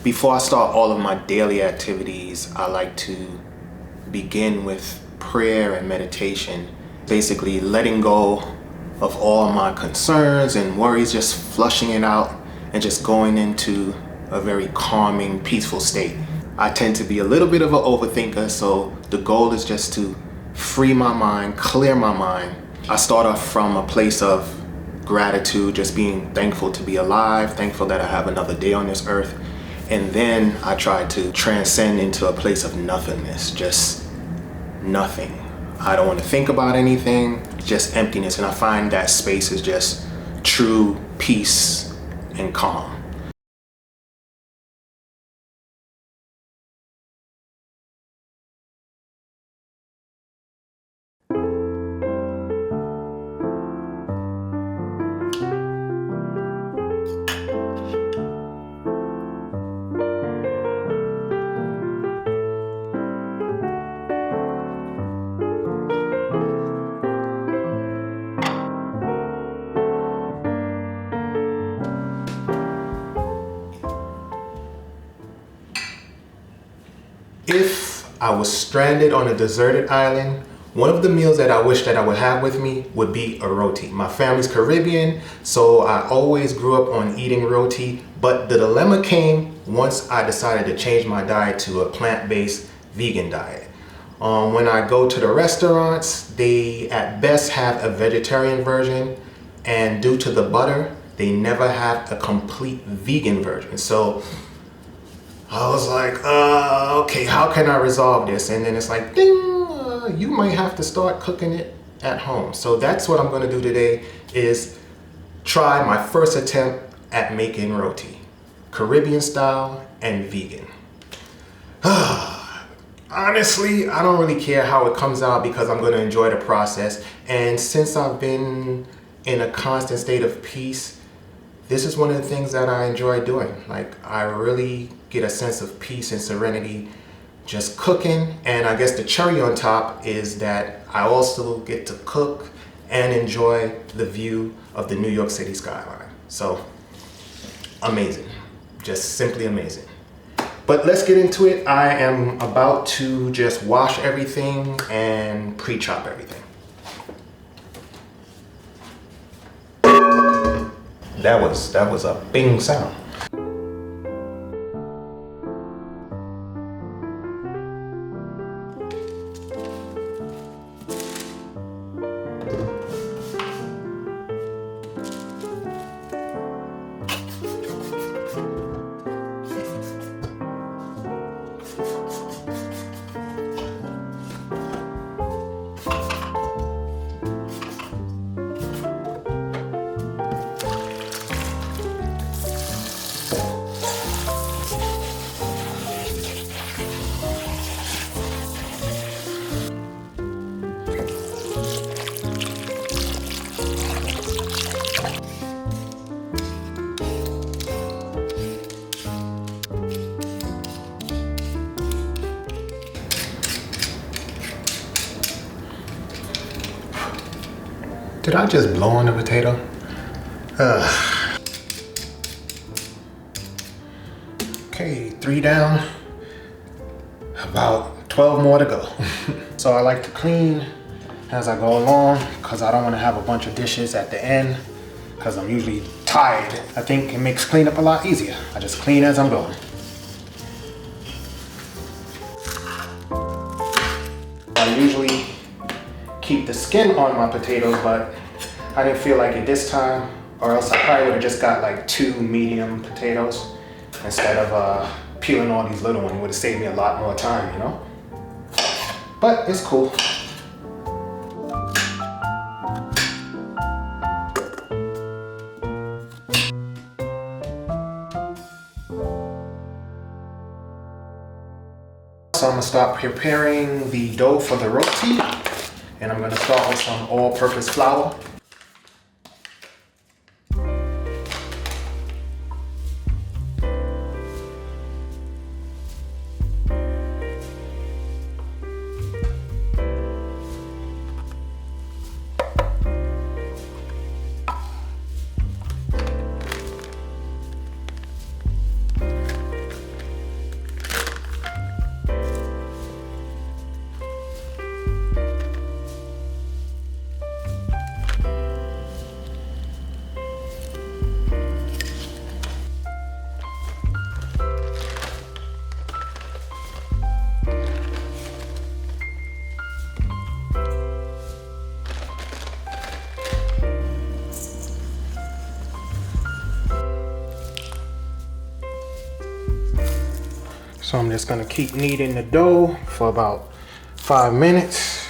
Before I start all of my daily activities, I like to begin with prayer and meditation, basically letting go of all my concerns and worries, just flushing it out and just going into a very calming, peaceful state. I tend to be a little bit of an overthinker, so the goal is just to free my mind, clear my mind. I start off from a place of gratitude, just being thankful to be alive, thankful that I have another day on this earth. And then I try to transcend into a place of nothingness, just nothing. I don't want to think about anything, just emptiness. And I find that space is just true peace and calm. If I was stranded on a deserted island, one of the meals that I wish that I would have with me would be a roti. My family's Caribbean, so I always grew up on eating roti, but the dilemma came once I decided to change my diet to a plant-based vegan diet. When I go to the restaurants, they at best have a vegetarian version, and due to the butter, they never have a complete vegan version. So I was like, okay, how can I resolve this? And then it's like, ding, you might have to start cooking it at home. So that's what I'm gonna do today, is try my first attempt at making roti, Caribbean style and vegan. Honestly, I don't really care how it comes out because I'm gonna enjoy the process. And since I've been in a constant state of peace, this is one of the things that I enjoy doing. Like, I really get a sense of peace and serenity just cooking. And I guess the cherry on top is that I also get to cook and enjoy the view of the New York City skyline. So amazing, just simply amazing. But let's get into it. I am about to just wash everything and pre-chop everything. That was a bing sound. Did I just blow on the potato? Okay, 3 down, about 12 more to go. So I like to clean as I go along because I don't want to have a bunch of dishes at the end because I'm usually tired. I think it makes cleanup a lot easier. I just clean as I'm going. I usually keep the skin on my potatoes, but I didn't feel like it this time, or else I probably would have just got like 2 medium potatoes instead of peeling all these little ones. It would have saved me a lot more time, you know? But it's cool. So I'm gonna start preparing the dough for the roti. And I'm gonna start with some all-purpose flour. So I'm just gonna keep kneading the dough for about 5 minutes.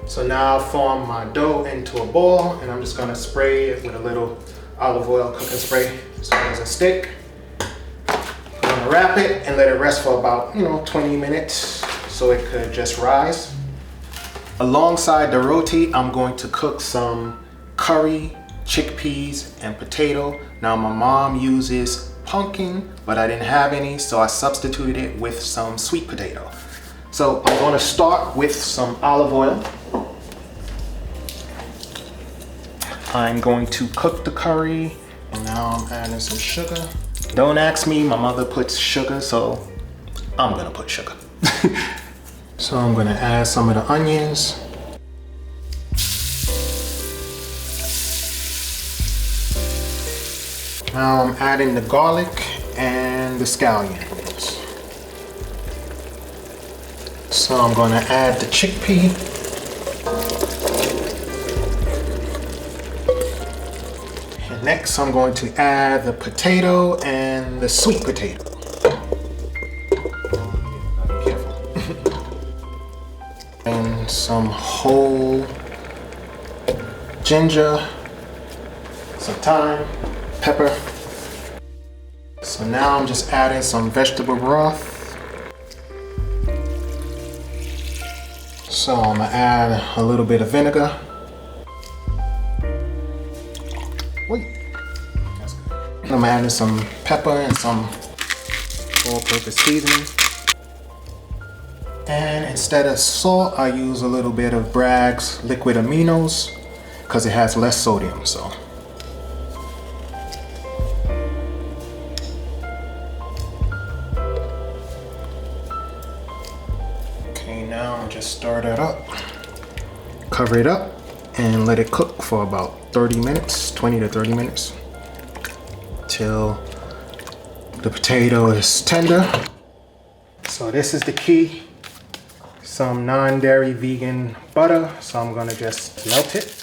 So now I've formed my dough into a ball, and I'm just gonna spray it with a little olive oil cooking spray so it doesn't stick. I'm gonna wrap it and let it rest for about 20 minutes so it could just rise. Alongside the roti, I'm going to cook some curry, chickpeas, and potato. Now my mom uses pumpkin, but I didn't have any, so I substituted it with some sweet potato. So I'm going to start with some olive oil. I'm going to cook the curry, and now I'm adding some sugar. Don't ask me, my mother puts sugar, so I'm gonna put sugar. So I'm gonna add some of the onions. Now I'm adding the garlic and the scallions. So I'm gonna add the chickpea. And next I'm going to add the potato and the sweet potato. Be careful. And some whole ginger, some thyme, pepper. So now I'm just adding some vegetable broth. So I'm gonna add a little bit of vinegar. Wait, that's good. I'm adding some pepper and some all-purpose seasoning. And instead of salt, I use a little bit of Bragg's liquid aminos because it has less sodium. So. Now I'll just stir that up, cover it up, and let it cook for about 30 minutes, 20 to 30 minutes, till the potato is tender. So this is the key, some non-dairy vegan butter, so I'm gonna just melt it.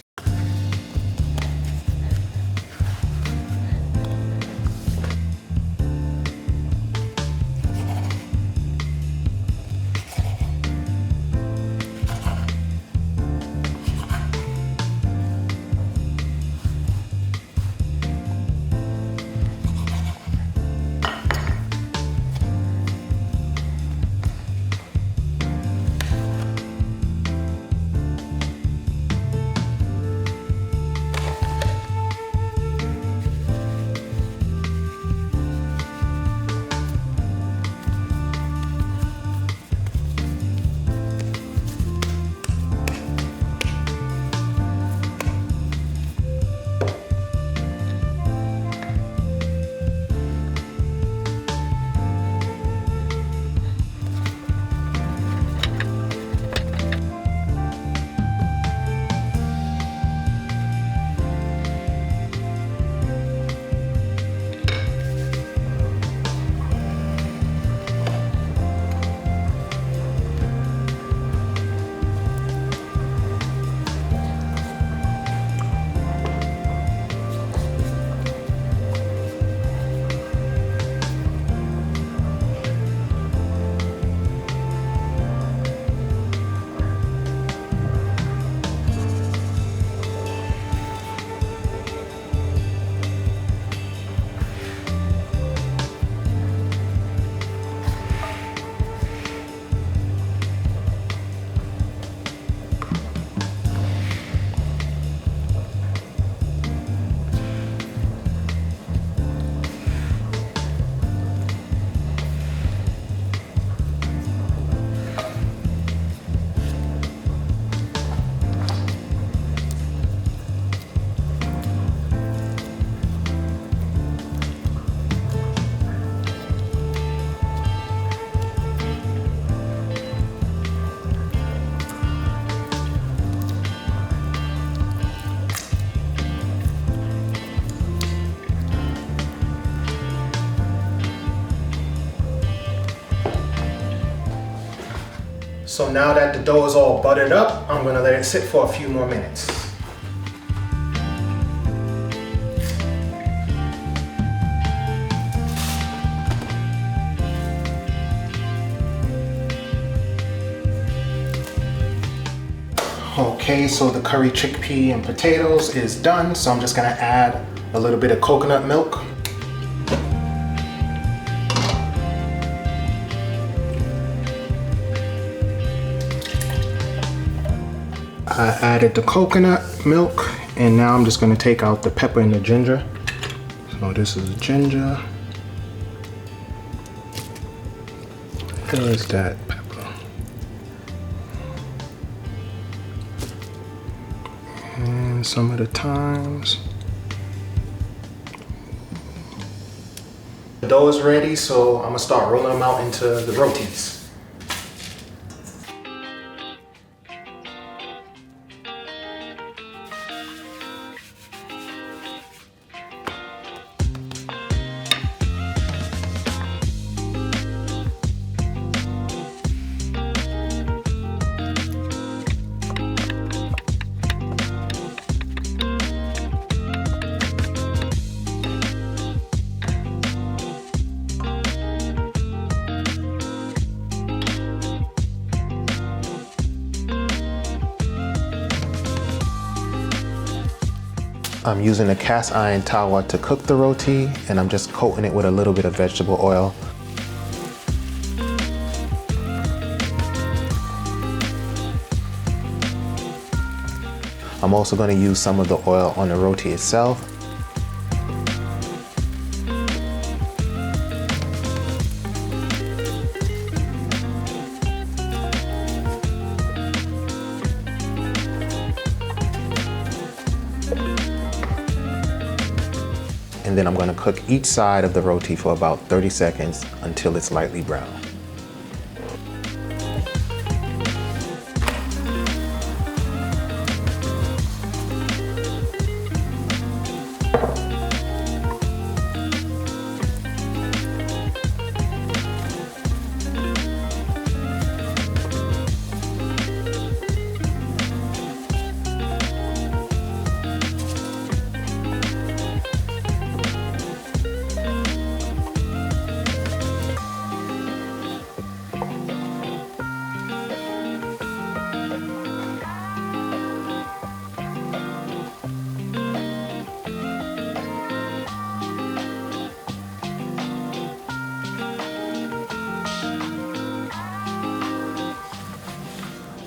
So now that the dough is all buttered up, I'm gonna let it sit for a few more minutes. Okay, so the curry chickpea and potatoes is done. So I'm just gonna add a little bit of coconut milk. I added the coconut milk, and now I'm just gonna take out the pepper and the ginger. So this is ginger. There's that pepper. And some of the thymes. The dough is ready, so I'm gonna start rolling them out into the rotis. I'm using a cast iron tawa to cook the roti, and I'm just coating it with a little bit of vegetable oil. I'm also going to use some of the oil on the roti itself. And then I'm going to cook each side of the roti for about 30 seconds until it's lightly brown.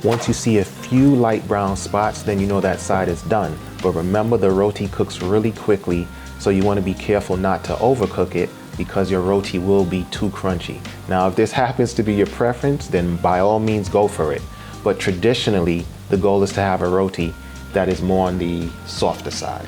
Once you see a few light brown spots, then you know that side is done. But remember, the roti cooks really quickly, so you want to be careful not to overcook it because your roti will be too crunchy. Now, if this happens to be your preference, then by all means go for it. But traditionally, the goal is to have a roti that is more on the softer side.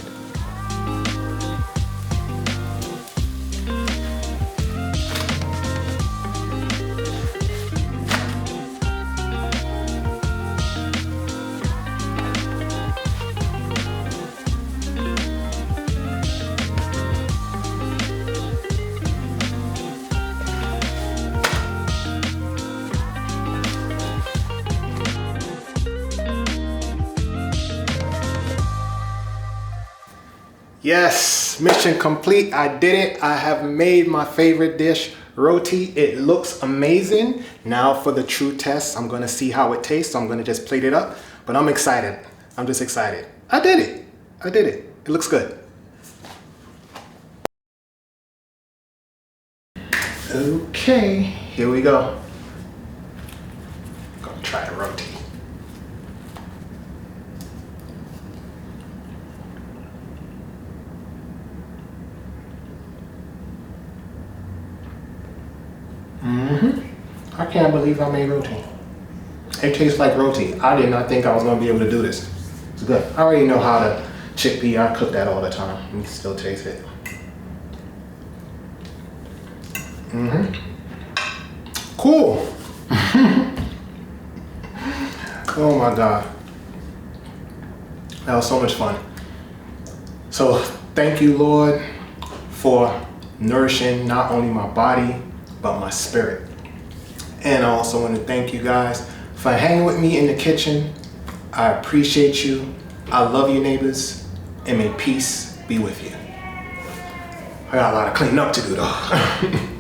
Yes, mission complete. I did it. I have made my favorite dish, roti. It looks amazing. Now for the true test, I'm gonna see how it tastes. So I'm gonna just plate it up, but I'm excited. I'm just excited. I did it. I did it. It looks good. Okay, here we go. Gonna try the roti. I can't believe I made roti. It tastes like roti. I did not think I was going to be able to do this. It's good. I already know how to chickpea. I cook that all the time. You can still taste it. Cool. Oh my God. That was so much fun. So thank you, Lord, for nourishing not only my body, but my spirit. And I also want to thank you guys for hanging with me in the kitchen. I appreciate you. I love you, neighbors, and may peace be with you. I got a lot of cleaning up to do though.